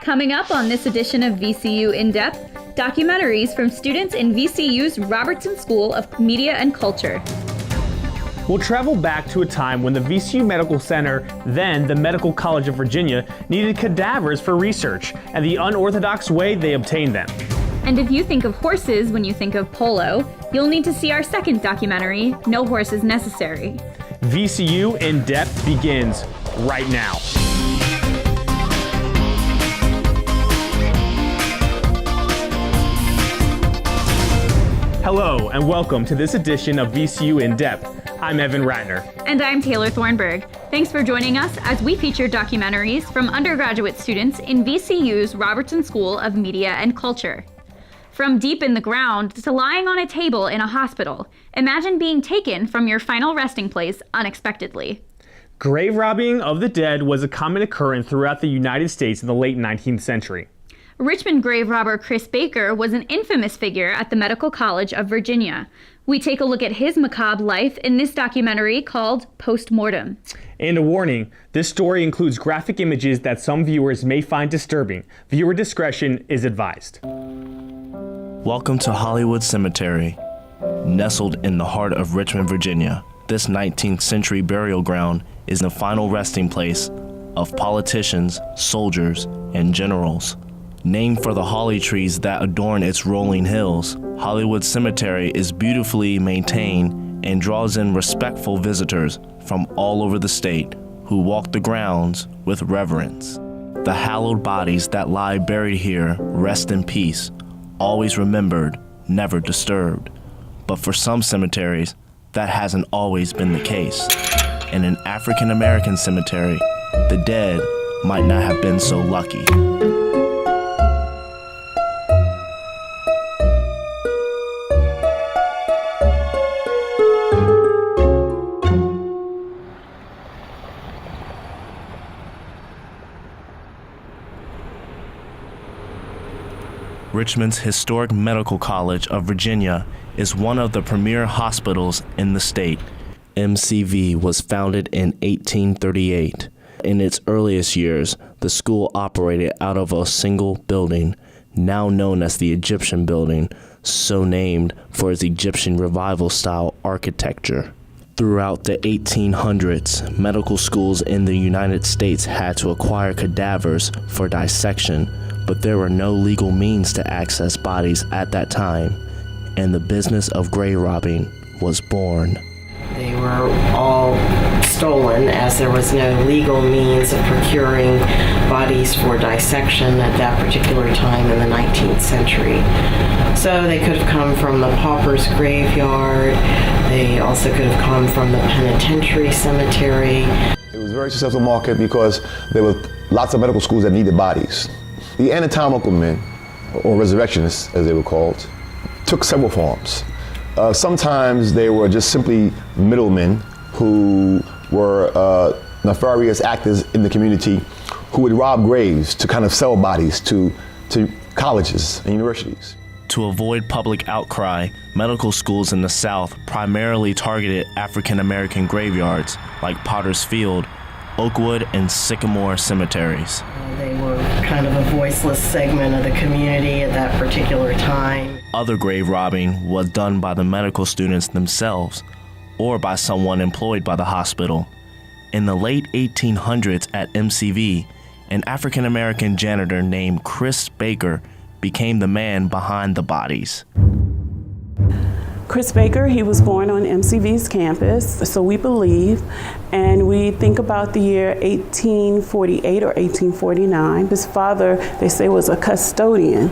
Coming up on this edition of VCU In-Depth, documentaries from students in VCU's Robertson School of Media and Culture. We'll travel back to a time when the VCU Medical Center, then the Medical College of Virginia, needed cadavers for research and the unorthodox way they obtained them. And if you think of horses when you think of polo, you'll need to see our second documentary, No Horses Necessary. VCU In-Depth begins right now. Hello and welcome to this edition of VCU In-Depth. I'm Evan Ratner. And I'm Taylor Thornburg. Thanks for joining us as we feature documentaries from undergraduate students in VCU's Robertson School of Media and Culture. From deep in the ground to lying on a table in a hospital, imagine being taken from your final resting place unexpectedly. Grave robbing of the dead was a common occurrence throughout the United States in the late 19th century. Richmond grave robber Chris Baker was an infamous figure at the Medical College of Virginia. We take a look at his macabre life in this documentary called Postmortem. And a warning, this story includes graphic images that some viewers may find disturbing. Viewer discretion is advised. Welcome to Hollywood Cemetery. Nestled in the heart of Richmond, Virginia, this 19th century burial ground is the final resting place of politicians, soldiers, and generals. Named for the holly trees that adorn its rolling hills, Hollywood Cemetery is beautifully maintained and draws in respectful visitors from all over the state who walk the grounds with reverence. The hallowed bodies that lie buried here rest in peace, always remembered, never disturbed. But for some cemeteries, that hasn't always been the case. In an African American cemetery, the dead might not have been so lucky. Richmond's historic Medical College of Virginia is one of the premier hospitals in the state. MCV was founded in 1838. In its earliest years, the school operated out of a single building, now known as the Egyptian Building, so named for its Egyptian Revival-style architecture. Throughout the 1800s, medical schools in the United States had to acquire cadavers for dissection, but there were no legal means to access bodies at that time, and the business of grave robbing was born. They were all stolen as there was no legal means of procuring bodies for dissection at that particular time in the 19th century. So they could have come from the pauper's graveyard. They also could have come from the penitentiary cemetery. It was a very successful market because there were lots of medical schools that needed bodies. The anatomical men, or resurrectionists as they were called, took several forms. Sometimes they were just simply middlemen who were nefarious actors in the community who would rob graves to kind of sell bodies to colleges and universities. To avoid public outcry, medical schools in the South primarily targeted African American graveyards like Potter's Field, Oakwood, and Sycamore cemeteries. They were kind of a voiceless segment of the community at that particular time. Other grave robbing was done by the medical students themselves or by someone employed by the hospital. In the late 1800s at MCV, an African American janitor named Chris Baker became the man behind the bodies. Chris Baker, he was born on MCV's campus, so we believe, and we think about the year 1848 or 1849. His father, they say, was a custodian.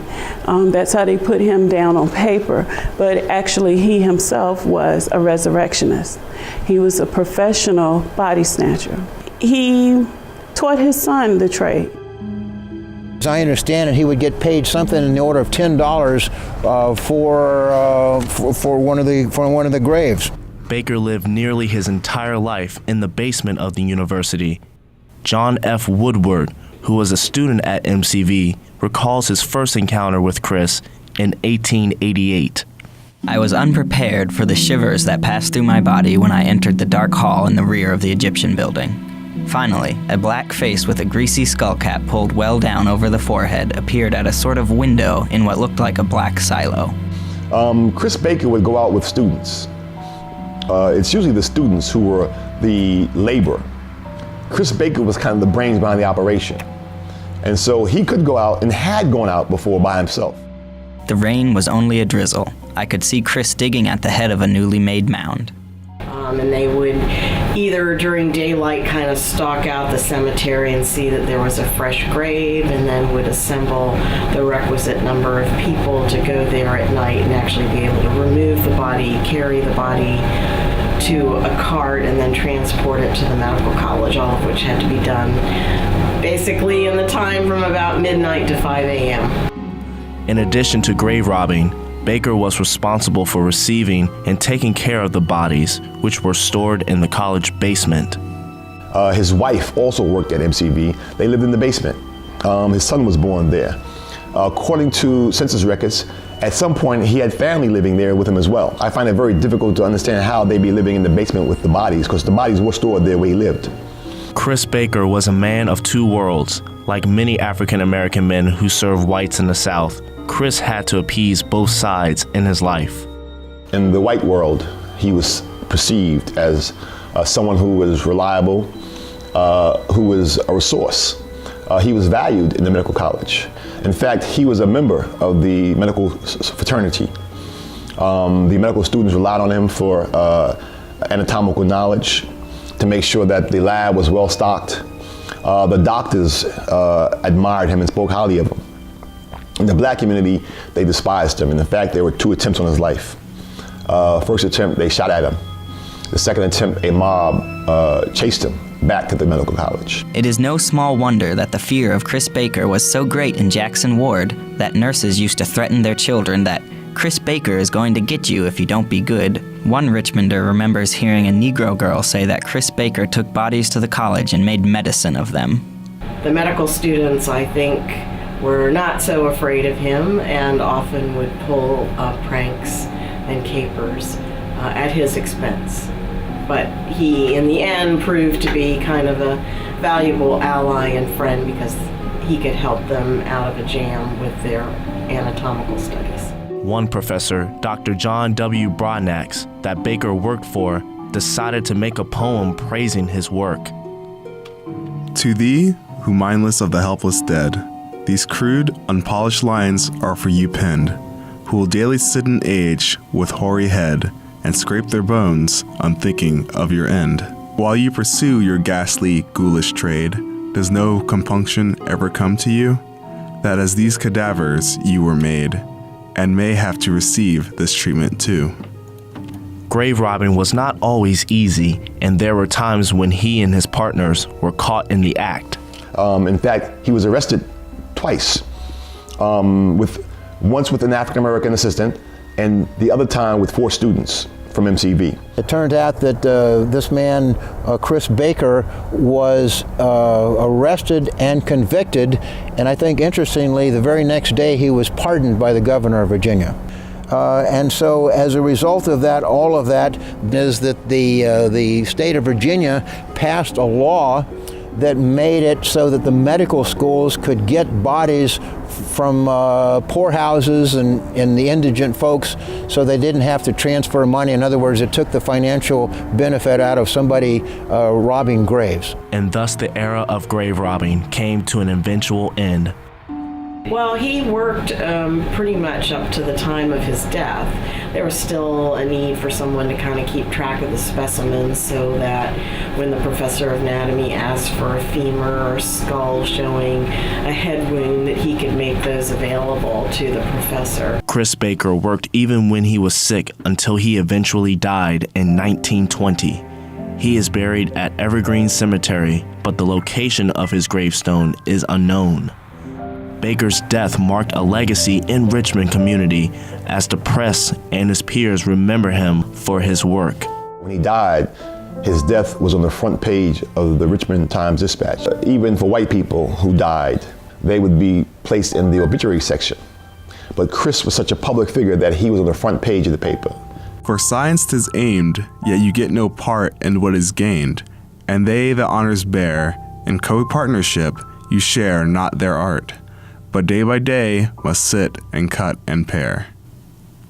That's how they put him down on paper, but actually he himself was a resurrectionist. He was a professional body snatcher. He taught his son the trade. As I understand it, he would get paid something in the order of $10 for one of the graves. Baker lived nearly his entire life in the basement of the university. John F. Woodward, who was a student at MCV, recalls his first encounter with Chris in 1888. I was unprepared for the shivers that passed through my body when I entered the dark hall in the rear of the Egyptian Building. Finally, a black face with a greasy skull cap pulled well down over the forehead appeared at a sort of window in what looked like a black silo. Chris Baker would go out with students. It's usually the students who were the labor. Chris Baker was kind of the brains behind the operation. And so he could go out and had gone out before by himself. The rain was only a drizzle. I could see Chris digging at the head of a newly made mound. And they would either during daylight kind of stalk out the cemetery and see that there was a fresh grave, and then would assemble the requisite number of people to go there at night and actually be able to remove the body, carry the body to a cart, and then transport it to the medical college, all of which had to be done basically in the time from about midnight to 5 a.m. In addition to grave robbing, Baker was responsible for receiving and taking care of the bodies, which were stored in the college basement. His wife also worked at MCV. They lived in the basement. His son was born there. According to census records, at some point he had family living there with him as well. I find it very difficult to understand how they'd be living in the basement with the bodies, because the bodies were stored there where he lived. Chris Baker was a man of two worlds. Like many African American men who served whites in the South, Chris had to appease both sides in his life. In the white world, he was perceived as someone who was reliable, who was a resource. He was valued in the medical college. In fact, he was a member of the medical fraternity. The medical students relied on him for anatomical knowledge, to make sure that the lab was well stocked. The doctors admired him and spoke highly of him. In the black community, they despised him. And in fact, there were 2 attempts on his life. First attempt, they shot at him. The second attempt, a mob chased him back to the medical college. It is no small wonder that the fear of Chris Baker was so great in Jackson Ward that nurses used to threaten their children that Chris Baker is going to get you if you don't be good. One Richmonder remembers hearing a Negro girl say that Chris Baker took bodies to the college and made medicine of them. The medical students, I think, were not so afraid of him and often would pull pranks and capers at his expense. But he, in the end, proved to be kind of a valuable ally and friend because he could help them out of a jam with their anatomical studies. One professor, Dr. John W. Broadnax, that Baker worked for, decided to make a poem praising his work. To thee, who mindless of the helpless dead, these crude, unpolished lines are for you penned, who will daily sit in age with hoary head and scrape their bones, unthinking of your end. While you pursue your ghastly, ghoulish trade, does no compunction ever come to you? That as these cadavers you were made, and may have to receive this treatment too. Grave robbing was not always easy, and there were times when he and his partners were caught in the act. In fact, he was arrested twice, once with an African-American assistant, and the other time with 4 students from MCV. It turned out that this man, Chris Baker, was arrested and convicted, and I think interestingly, the very next day he was pardoned by the governor of Virginia. And so as a result of that, all of that is that the state of Virginia passed a law that made it so that the medical schools could get bodies from poorhouses and the indigent folks, so they didn't have to transfer money. In other words, it took the financial benefit out of somebody robbing graves. And thus the era of grave robbing came to an eventual end. Well, he worked pretty much up to the time of his death. There was still a need for someone to kind of keep track of the specimens so that when the professor of anatomy asked for a femur or skull showing a head wound, that he could make those available to the professor. Chris Baker worked even when he was sick until he eventually died in 1920. He is buried at Evergreen Cemetery, but the location of his gravestone is unknown. Baker's death marked a legacy in Richmond community as the press and his peers remember him for his work. When he died, his death was on the front page of the Richmond Times-Dispatch. Even for white people who died, they would be placed in the obituary section. But Chris was such a public figure that he was on the front page of the paper. For science 'tis aimed, yet you get no part in what is gained, and they the honors bear. In co-partnership, you share not their art, but day by day must sit and cut and pare.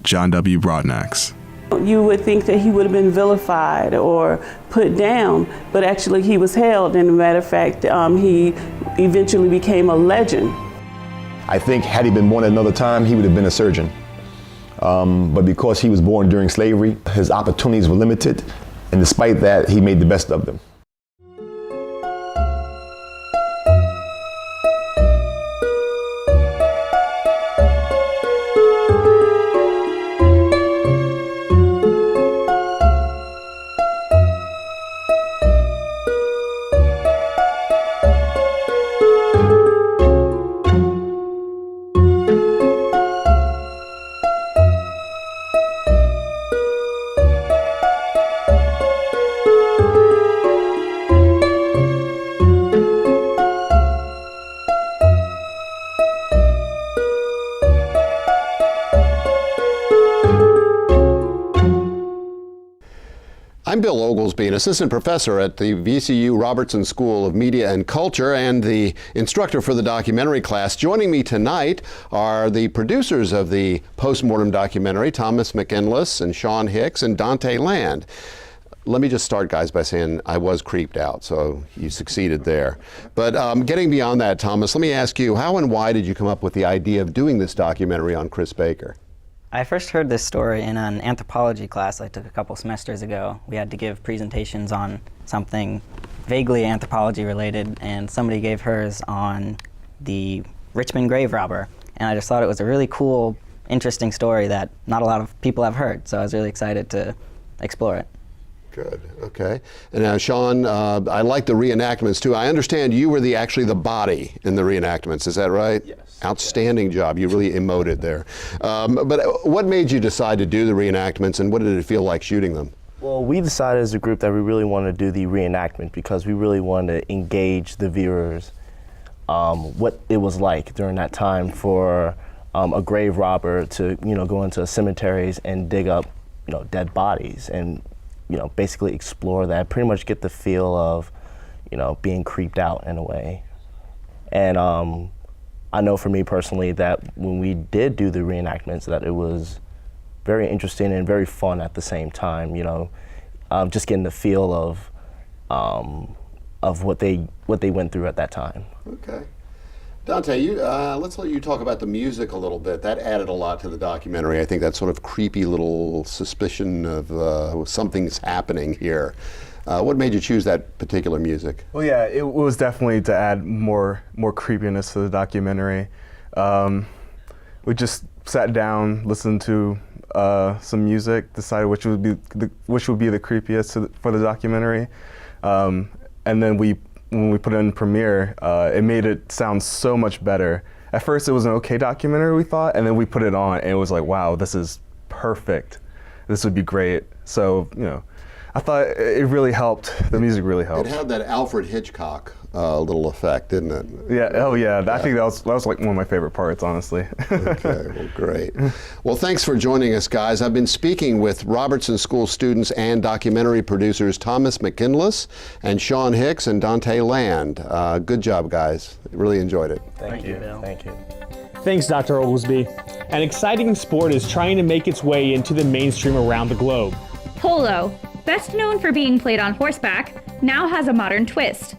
John W. Broadnax. You would think that he would have been vilified or put down, but actually he was held. And as a matter of fact, he eventually became a legend. I think had he been born at another time, he would have been a surgeon. But because he was born during slavery, his opportunities were limited, and despite that, he made the best of them. I'm Bill Oglesby, an assistant professor at the VCU Robertson School of Media and Culture and the instructor for the documentary class. Joining me tonight are the producers of the postmortem documentary, Thomas McInless and Sean Hicks and Dante Land. Let me just start, guys, by saying I was creeped out, so you succeeded there. But getting beyond that, Thomas, let me ask you, how and why did you come up with the idea of doing this documentary on Chris Baker? I first heard this story in an anthropology class I took a couple semesters ago. We had to give presentations on something vaguely anthropology related, and somebody gave hers on the Richmond grave robber. And I just thought it was a really cool, interesting story that not a lot of people have heard, so I was really excited to explore it. Good, okay. And now, Sean, I like the reenactments too. I understand you were actually the body in the reenactments, is that right? Yes. Outstanding job, you really emoted there. But what made you decide to do the reenactments, and what did it feel like shooting them? Well, we decided as a group that we really wanted to do the reenactment because we really wanted to engage the viewers what it was like during that time for a grave robber to, go into cemeteries and dig up, dead bodies and, basically explore that, pretty much get the feel of, being creeped out in a way. And I know for me personally that when we did do the reenactments that it was very interesting and very fun at the same time, just getting the feel of what they went through at that time. Okay. Dante, let's let you talk about the music a little bit. That added a lot to the documentary. I think that sort of creepy little suspicion of something's happening here. What made you choose that particular music? Well, yeah, it was definitely to add more creepiness to the documentary. We just sat down, listened to some music, decided which would be the creepiest for the documentary, and then when we put it in premiere, it made it sound so much better. At first, it was an okay documentary, we thought, and then we put it on, and it was like, wow, this is perfect. This would be great. So, I thought it really helped. The music really helped. It had that Alfred Hitchcock little effect, didn't it? Yeah. Oh, yeah. I think that was like one of my favorite parts, honestly. Okay. Well, great. Well, thanks for joining us, guys. I've been speaking with Robertson School students and documentary producers Thomas McInless and Sean Hicks and Dante Land. Good job, guys. Really enjoyed it. Thank you. Bill. Thank you. Thanks, Dr. Oglesby. An exciting sport is trying to make its way into the mainstream around the globe. Polo, best known for being played on horseback, now has a modern twist.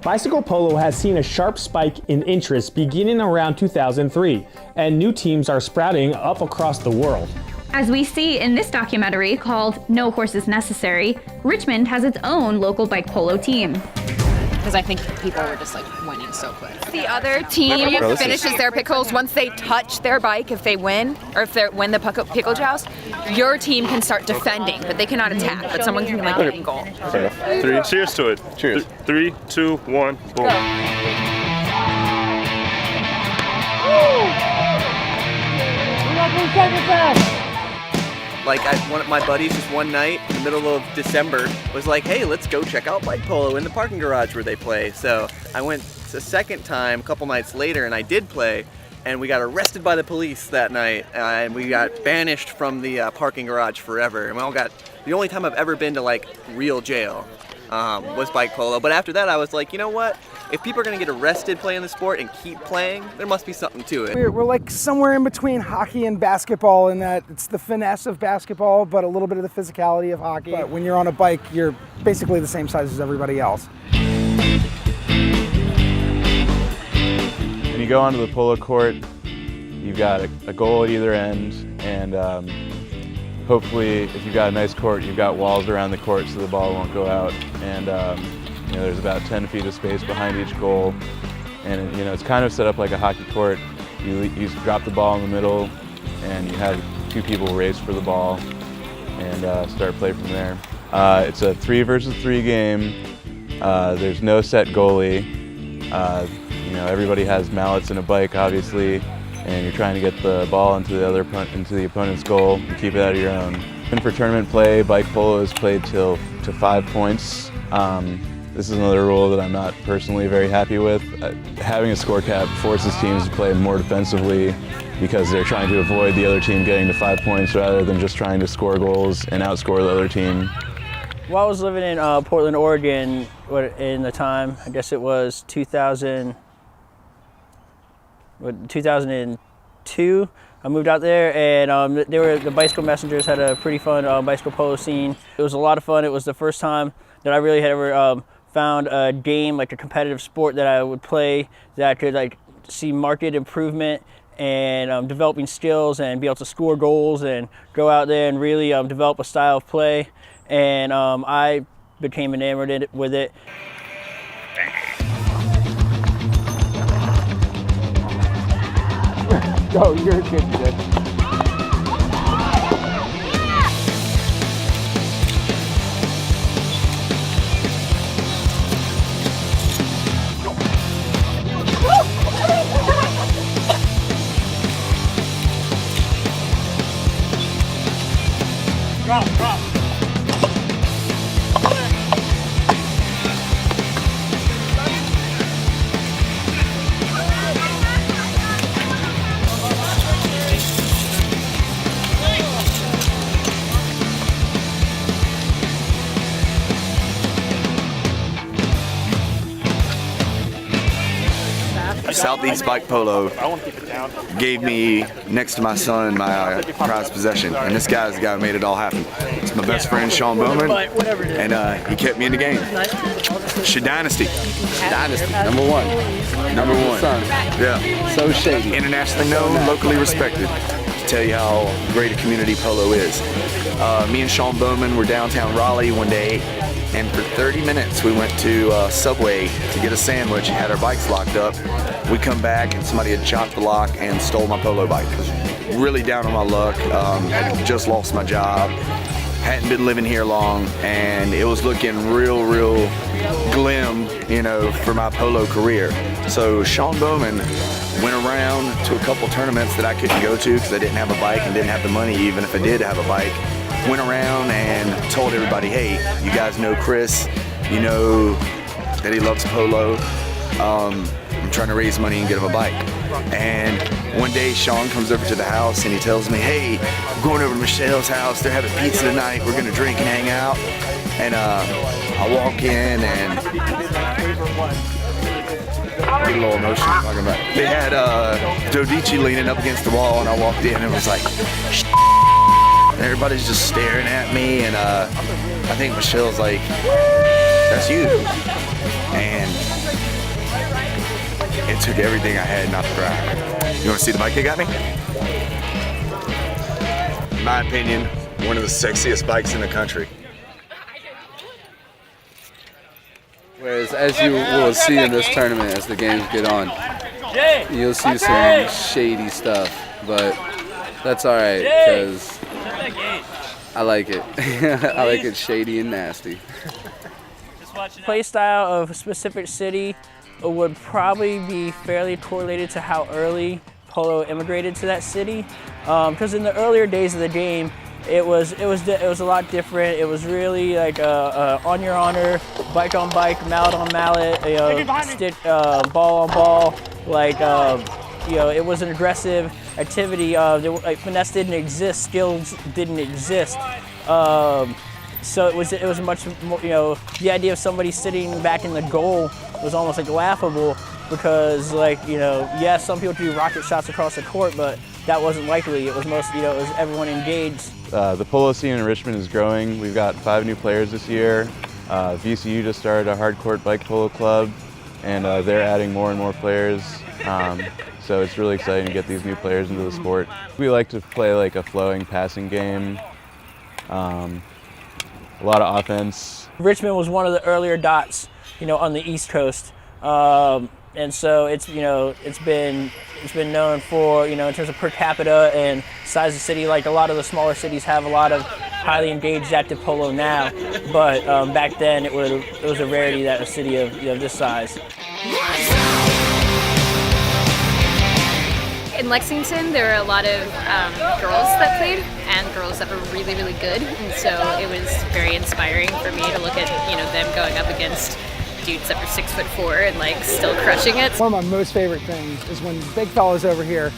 Bicycle polo has seen a sharp spike in interest beginning around 2003, and new teams are sprouting up across the world. As we see in this documentary called No Horses Necessary, Richmond has its own local bike polo team. Because I think people were just winning so quick. The other team finishes their pickles once they touch their bike. If they win, or if they win the pickle joust, your team can start defending, but they cannot attack. But someone can get in goal. Three. Cheers to it. Cheers. 3, 2, 1. Boom. One of my buddies just one night in the middle of December was like, hey, let's go check out bike polo in the parking garage where they play. So I went a second time a couple nights later and I did play, and we got arrested by the police that night, and we got banished from the parking garage forever. And we all got, the only time I've ever been to real jail. was bike polo. But after that, I was like, you know what? If people are going to get arrested playing the sport and keep playing, there must be something to it. We're like somewhere in between hockey and basketball in that it's the finesse of basketball, but a little bit of the physicality of hockey. But when you're on a bike, you're basically the same size as everybody else. When you go onto the polo court, you've got a goal at either end, and hopefully if you've got a nice court, you've got walls around the court so the ball won't go out. And you know, there's about 10 feet of space behind each goal, and you know, it's kind of set up like a hockey court. You drop the ball in the middle, and you have two people race for the ball and start play from there. It's a 3 versus 3 game. There's no set goalie. You know, everybody has mallets and a bike, obviously, and you're trying to get the ball into the opponent's goal and keep it out of your own. And for tournament play, bike polo is played to 5 points. This is another rule that I'm not personally very happy with. Having a score cap forces teams to play more defensively because they're trying to avoid the other team getting to 5 points rather than just trying to score goals and outscore the other team. Well, I was living in Portland, Oregon in the time, I guess it was 2002. I moved out there, and the bicycle messengers had a pretty fun bicycle polo scene. It was a lot of fun. It was the first time that I really had ever found a game, like a competitive sport that I would play that I could like see marked improvement and developing skills and be able to score goals and go out there and really develop a style of play. And I became enamored with it. Go, you're good today. Drop. Southeast Bike Polo gave me, next to my son, my prized possession. And this guy's the guy who made it all happen. It's my best friend, Sean Bowman, and he kept me in the game. Dynasty, number one. Yeah. So shady. Internationally known, locally respected. To tell you how great a community polo is. Me and Sean Bowman were downtown Raleigh one day, and for 30 minutes we went to Subway to get a sandwich and had our bikes locked up. We come back and somebody had chopped the lock and stole my polo bike. I was really down on my luck, had just lost my job, hadn't been living here long, and it was looking real glim, you know, for my polo career. So Sean Bowman went around to a couple tournaments that I couldn't go to because I didn't have a bike and didn't have the money even if I did have a bike. Went around and told everybody, hey, you guys know Chris, you know that he loves polo. I'm trying to raise money and get him a bike. And one day Sean comes over to the house and he tells me, hey, I'm going over to Michelle's house. They're having pizza tonight. We're gonna drink and hang out. And I walk in and a little emotional talking about it. They had Dodici leaning up against the wall, and I walked in and was like, shh. And everybody's just staring at me, and I think Michelle's like, that's you. And it took everything I had not to cry. You want to see the bike they got me? In my opinion, one of the sexiest bikes in the country. Whereas, as you will see in this tournament, as the games get on, you'll see some shady stuff, but that's all right, because I like it. I like it shady and nasty. Play style of a specific city would probably be fairly correlated to how early polo immigrated to that city, because in the earlier days of the game, it was a lot different. It was really like on your honor, bike on bike, mallet on mallet, stick, ball on ball. Like it was an aggressive activity. Like finesse didn't exist, skills didn't exist. So it was much more, the idea of somebody sitting back in the goal was almost like laughable because yes, some people do rocket shots across the court, but that wasn't likely. It was it was everyone engaged. The polo scene in Richmond is growing. We've got 5 new players this year. VCU just started a hardcourt bike polo club, and they're adding more and more players. So it's really exciting to get these new players into the sport. We like to play like a flowing passing game, a lot of offense. Richmond was one of the earlier dots, on the East Coast, and so it's been known for in terms of per capita and size of city. Like a lot of the smaller cities have a lot of highly engaged active polo now, but back then it was a rarity that a city of this size. In Lexington, there were a lot of girls that played and girls that were really, really good. And so it was very inspiring for me to look at, them going up against dudes that were 6'4" and still crushing it. One of my most favorite things is when big fellas over here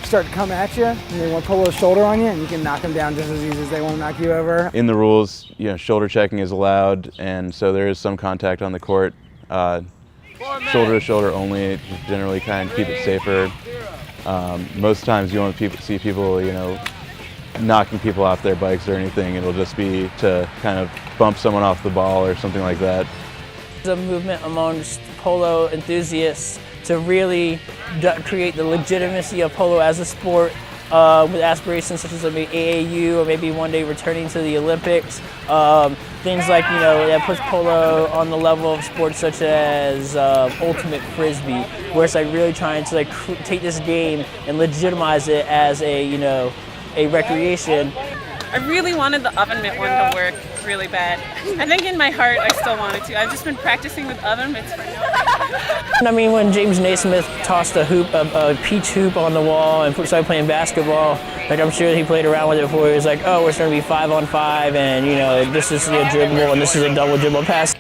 start to come at you and they want to pull a shoulder on you and you can knock them down just as easy as they want to knock you over. In the rules, shoulder checking is allowed, and so there is some contact on the court. Shoulder to shoulder only, generally kind of keep it safer. Most times you won't see people, knocking people off their bikes or anything. It'll just be to kind of bump someone off the ball or something like that. There's a movement amongst polo enthusiasts to really create the legitimacy of polo as a sport with aspirations such as maybe AAU or maybe one day returning to the Olympics. Things like, that puts polo on the level of sports such as ultimate frisbee, where it's really trying to take this game and legitimize it as a recreation. I really wanted the oven mitt one to work really bad. I think in my heart I still wanted to. I've just been practicing with oven mitts for I mean, when James Naismith tossed a peach hoop on the wall and started playing basketball, I'm sure he played around with it before. He was like, oh, it's going to be 5-on-5, and this is a dribble and this is a double dribble pass.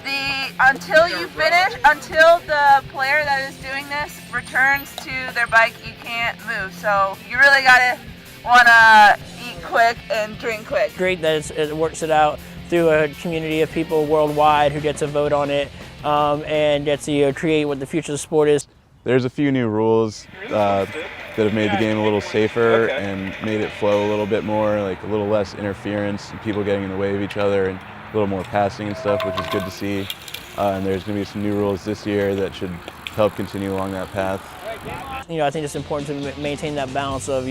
Until you finish, until the player that is doing this returns to their bike, you can't move. So you really gotta wanna eat quick and drink quick. Great that it works it out through a community of people worldwide who get to vote on it and get to create what the future of the sport is. There's a few new rules that have made the game a little safer and made it flow a little bit more, like a little less interference and people getting in the way of each other, and a little more passing and stuff, which is good to see. And there's going to be some new rules this year that should help continue along that path. I think it's important to maintain that balance of,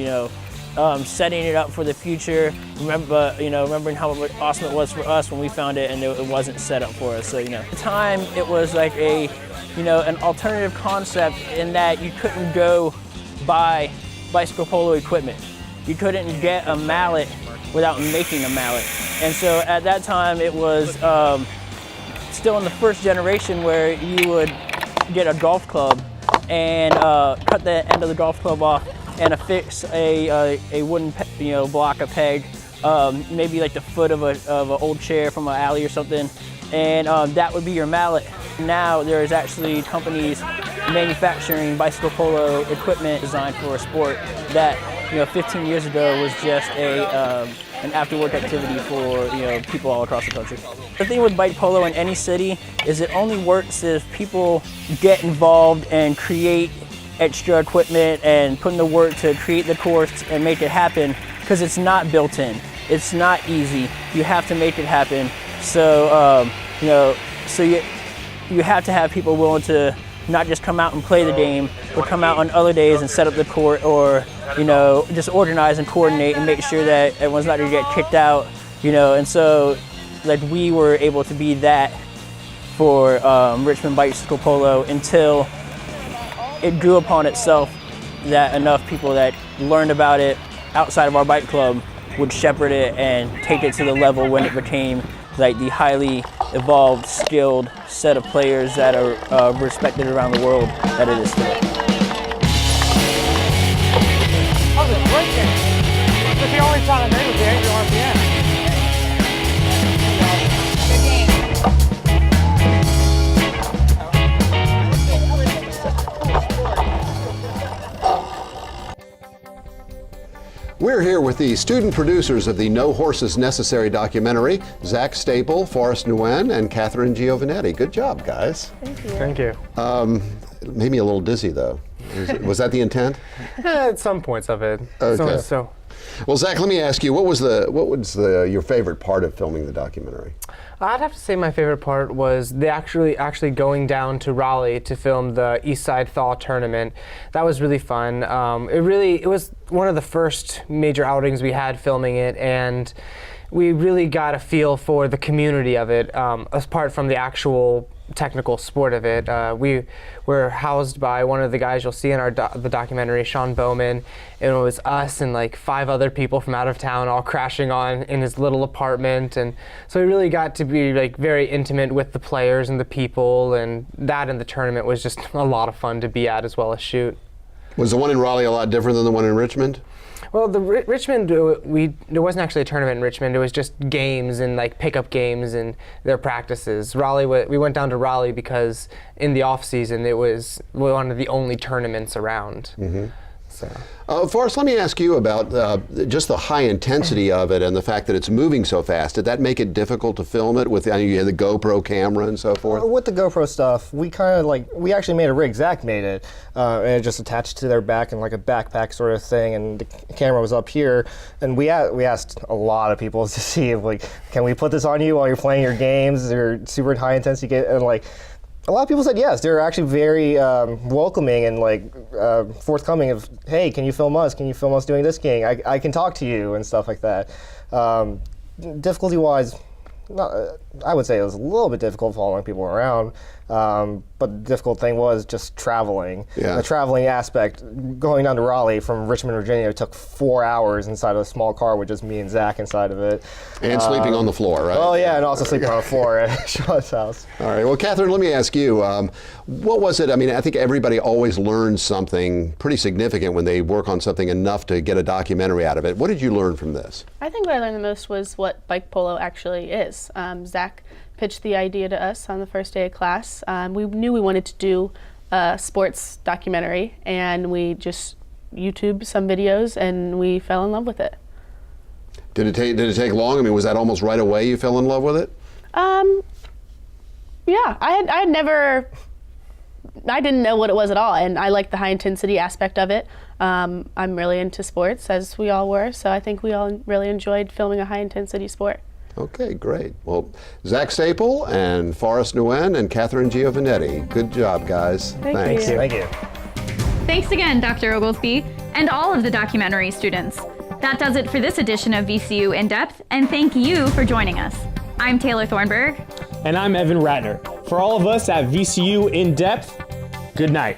setting it up for the future, remembering how awesome it was for us when we found it and it wasn't set up for us. So, at the time it was like an alternative concept in that you couldn't go buy bicycle polo equipment. You couldn't get a mallet without making a mallet. And so at that time it was still in the first generation where you would get a golf club and cut the end of the golf club off and affix a wooden block, a peg, maybe like the foot of an old chair from an alley or something, and that would be your mallet. Now there's actually companies manufacturing bicycle polo equipment designed for a sport that 15 years ago was just an after-work activity for people all across the country. The thing with bike polo in any city is it only works if people get involved and create extra equipment and put in the work to create the course and make it happen, because it's not built in. It's not easy. You have to make it happen. So you have to have people willing to not just come out and play the game, but come out on other days and set up the court, or just organize and coordinate and make sure that everyone's not going to get kicked out. And so we were able to be that for Richmond Bicycle Polo until it grew upon itself that enough people that learned about it outside of our bike club would shepherd it and take it to the level when it became the highly evolved, skilled set of players that are respected around the world that it is today. That was a great game. But the only time I made was the angry RPM. We're here with the student producers of the No Horses Necessary documentary, Zach Staple, Forrest Nguyen, and Catherine Giovanetti. Good job, guys. Thank you. Thank you. Made me a little dizzy, though. Was that the intent? At some points of it. Okay. So. Well, Zach, let me ask you, what was your favorite part of filming the documentary? I'd have to say my favorite part was actually going down to Raleigh to film the Eastside Thaw tournament. That was really fun. It was one of the first major outings we had filming it, and we really got a feel for the community of it, apart from the actual technical sport of it. We were housed by one of the guys you'll see in the documentary, Sean Bowman, and it was us and like 5 other people from out of town all crashing on in his little apartment, and so we really got to be like very intimate with the players and the people, and that in the tournament was just a lot of fun to be at as well as shoot. Was the one in Raleigh a lot different than the one in Richmond? Well, the Richmond, there wasn't actually a tournament in Richmond. It was just games and like pickup games and their practices. Raleigh, we went down to Raleigh because in the off season it was one of the only tournaments around. Mm-hmm. Forrest, let me ask you about just the high intensity of it and the fact that it's moving so fast. Did that make it difficult to film it with? I know you had the GoPro camera and so forth. With the GoPro stuff, we actually made a rig. Zach made it, and it just attached to their back in like a backpack sort of thing, and the camera was up here. And we asked a lot of people to see if can we put this on you while you're playing your games, your super high intensity game, and a lot of people said yes. They were actually very welcoming and forthcoming of, hey, can you film us? Can you film us doing this game? I can talk to you and stuff like that. Difficulty-wise, I would say it was a little bit difficult following people around, but the difficult thing was just traveling. Yeah. The traveling aspect, going down to Raleigh from Richmond, Virginia, it took 4 hours inside of a small car with just me and Zach inside of it. And sleeping on the floor, right? Oh yeah, and also sleeping on the floor at Sean's house. All right, well, Catherine, let me ask you, what was it? I mean, I think everybody always learns something pretty significant when they work on something enough to get a documentary out of it. What did you learn from this? I think what I learned the most was what bike polo actually is. Zach pitched the idea to us on the first day of class. We knew we wanted to do a sports documentary, and we just YouTubed some videos and we fell in love with it. Did it take long? I mean, was that almost right away you fell in love with it? Yeah, I didn't know what it was at all, and I liked the high intensity aspect of it. I'm really into sports, as we all were, so I think we all really enjoyed filming a high intensity sport. Okay, great. Well, Zach Staple and Forrest Nguyen and Catherine Giovanetti. Good job, guys. Thanks. Thank you. Thanks again, Dr. Oglesby, and all of the documentary students. That does it for this edition of VCU In Depth, and thank you for joining us. I'm Taylor Thornburg. And I'm Evan Ratner. For all of us at VCU In Depth, good night.